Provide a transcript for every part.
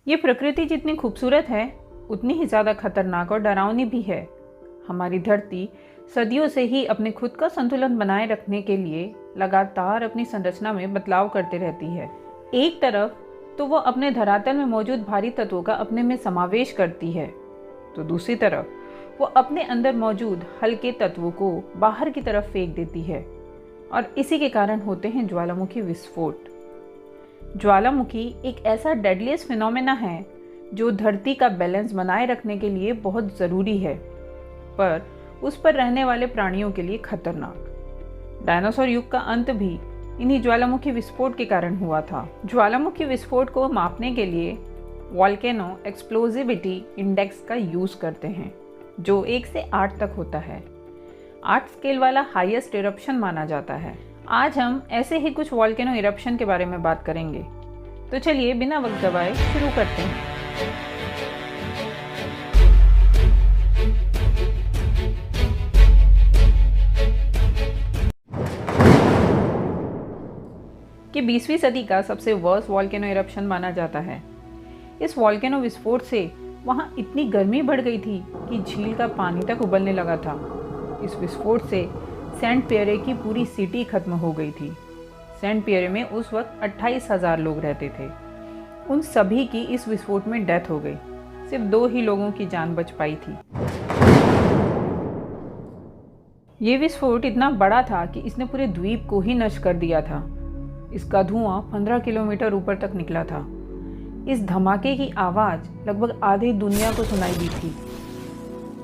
ये प्रकृति जितनी खूबसूरत है उतनी ही ज़्यादा खतरनाक और डरावनी भी है। हमारी धरती सदियों से ही अपने खुद का संतुलन बनाए रखने के लिए लगातार अपनी संरचना में बदलाव करते रहती है। एक तरफ तो वो अपने धरातल में मौजूद भारी तत्वों का अपने में समावेश करती है, तो दूसरी तरफ वो अपने अंदर मौजूद हल्के तत्वों को बाहर की तरफ फेंक देती है और इसी के कारण होते हैं ज्वालामुखी विस्फोट। ज्वालामुखी एक ऐसा डेडलीस्ट फिनोमेना है जो धरती का बैलेंस बनाए रखने के लिए बहुत ज़रूरी है, पर उस पर रहने वाले प्राणियों के लिए खतरनाक। डायनासोर युग का अंत भी इन्हीं ज्वालामुखी विस्फोट के कारण हुआ था। ज्वालामुखी विस्फोट को मापने के लिए वोल्केनो एक्सप्लोजिविटी इंडेक्स का यूज़ करते हैं, जो 1 से 8 तक होता है। 8 स्केल वाला हाईएस्ट इरप्शन माना जाता है। आज हम ऐसे ही कुछ वोल्केनो इरप्शन के बारे में बात करेंगे, तो चलिए बिना वक्त गवाए शुरू करते हैं। कि 20वीं सदी का सबसे वर्स्ट वोल्केनो इरप्शन माना जाता है। इस वोल्केनो विस्फोट से वहाँ इतनी गर्मी बढ़ गई थी कि झील का पानी तक उबलने लगा था। इस विस्फोट से सेंट पियरे की पूरी सिटी खत्म हो गई थी। सेंट पियरे में उस वक्त 28,000 लोग रहते थे। उन सभी की इस विस्फोट में डेथ हो गई। सिर्फ 2 ही लोगों की जान बच पाई थी। ये विस्फोट इतना बड़ा था कि इसने पूरे द्वीप को ही नष्ट कर दिया था। इसका धुआं 15 किलोमीटर ऊपर तक निकला था। इस धमाके की आवाज़ लगभग आधी दुनिया को सुनाई दी थी।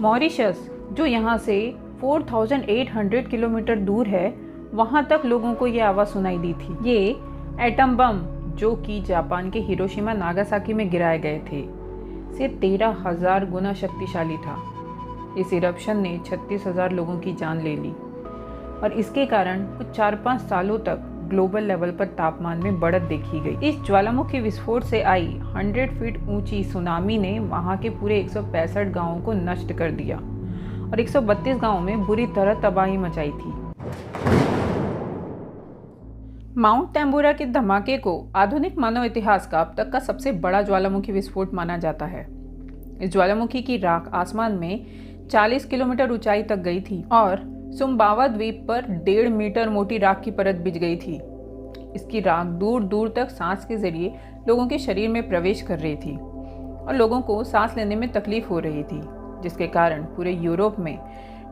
मॉरिशस, जो यहाँ से 4,800 किलोमीटर दूर है, वहाँ तक लोगों को ये आवाज़ सुनाई दी थी। ये एटम बम, जो कि जापान के हिरोशिमा नागासाकी में गिराए गए थे, से 13,000 गुना शक्तिशाली था। इस इरप्शन ने 36,000 लोगों की जान ले ली और इसके कारण कुछ 4-5 सालों तक ग्लोबल लेवल पर तापमान में बढ़त देखी गई। इस ज्वालामुखी विस्फोट से आई 100 फीट ऊंची सुनामी ने वहां के पूरे 165 गांवों को नष्ट कर दिया और 132 गांवों में बुरी तरह तबाही मचाई थी। माउंट टैम्बूरा के धमाके को आधुनिक मानव इतिहास का अब तक का सबसे बड़ा ज्वालामुखी विस्फोट माना जाता है। इस ज्वालामुखी की राख आसमान में 40 किलोमीटर ऊंचाई तक गई थी और सुम्बावा द्वीप पर 1.5 मीटर मोटी राख की परत बिछ गई थी। इसकी राख दूर दूर तक सांस के जरिए लोगों के शरीर में प्रवेश कर रही थी और लोगों को सांस लेने में तकलीफ हो रही थी, जिसके कारण पूरे यूरोप में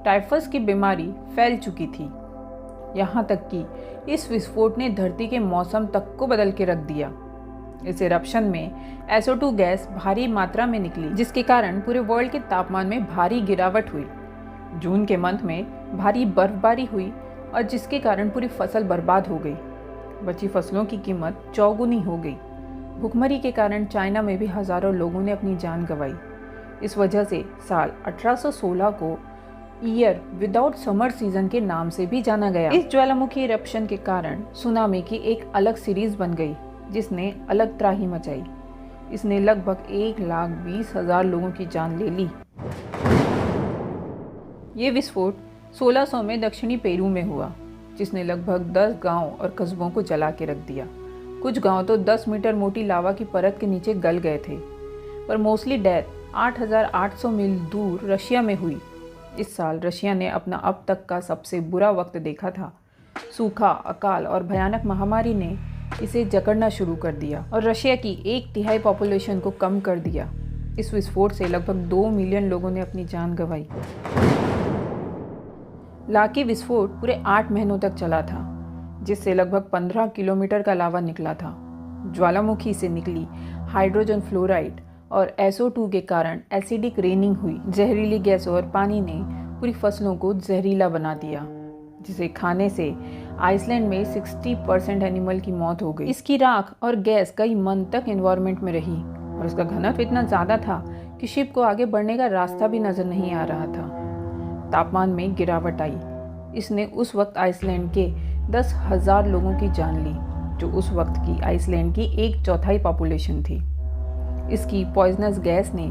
टाइफस की बीमारी फैल चुकी थी। यहाँ तक कि इस विस्फोट ने धरती के मौसम तक को बदल के रख दिया। इस इरप्शन में SO2 गैस भारी मात्रा में निकली, जिसके कारण पूरे वर्ल्ड के तापमान में भारी गिरावट हुई। जून के मंथ में भारी बर्फबारी हुई और जिसके कारण पूरी फसल बर्बाद हो गई। बची फसलों की कीमत चौगुनी हो गई। भुखमरी के कारण चाइना में भी हजारों लोगों ने अपनी जान गंवाई। इस वजह से साल 1816 को ईयर विदाउट समर सीजन के नाम से भी जाना गया। इस ज्वालामुखी इरप्शन के कारण सुनामी की एक अलग सीरीज बन गई, जिसने अलग त्राही मचाई। इसने लगभग 1,20,000 लोगों की जान ले ली। ये विस्फोट 1600 में दक्षिणी पेरू में हुआ, जिसने लगभग 10 गांव और कस्बों को जला के रख दिया। कुछ गांव तो 10 मीटर मोटी लावा की परत के नीचे गल गए थे, पर मोस्टली डेथ 8,800 मील दूर रशिया में हुई। इस साल रशिया ने अपना अब तक का सबसे बुरा वक्त देखा था। सूखा, अकाल और भयानक महामारी ने इसे जकड़ना शुरू कर दिया और रशिया की 1/3 पॉपुलेशन को कम कर दिया। इस विस्फोट से लगभग 2 मिलियन लोगों ने अपनी जान गंवाई। लाकी विस्फोट पूरे 8 महीनों तक चला था, जिससे लगभग 15 किलोमीटर का लावा निकला था। ज्वालामुखी से निकली हाइड्रोजन फ्लोराइड और SO2 के कारण एसिडिक रेनिंग हुई। जहरीली गैसों और पानी ने पूरी फसलों को जहरीला बना दिया, जिसे खाने से आइसलैंड में 60% एनिमल की मौत हो गई। इसकी राख और गैस कई मंथ तक एनवायरनमेंट में रही और उसका घनत्व इतना ज़्यादा था कि शिप को आगे बढ़ने का रास्ता भी नजर नहीं आ रहा था। तापमान में गिरावट आई। इसने उस वक्त आइसलैंड के 10,000 लोगों की जान ली, जो उस वक्त की आइसलैंड की 1/4 पॉपुलेशन थी। इसकी पॉइजनस गैस ने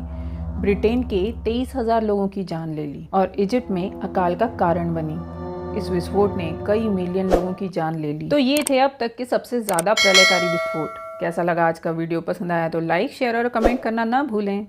ब्रिटेन के 23,000 लोगों की जान ले ली और इजिप्ट में अकाल का कारण बनी। इस विस्फोट ने कई मिलियन लोगों की जान ले ली। तो ये थे अब तक के सबसे ज़्यादा प्रलयकारी विस्फोट। कैसा लगा आज का वीडियो? पसंद आया तो लाइक, शेयर और कमेंट करना ना भूलें।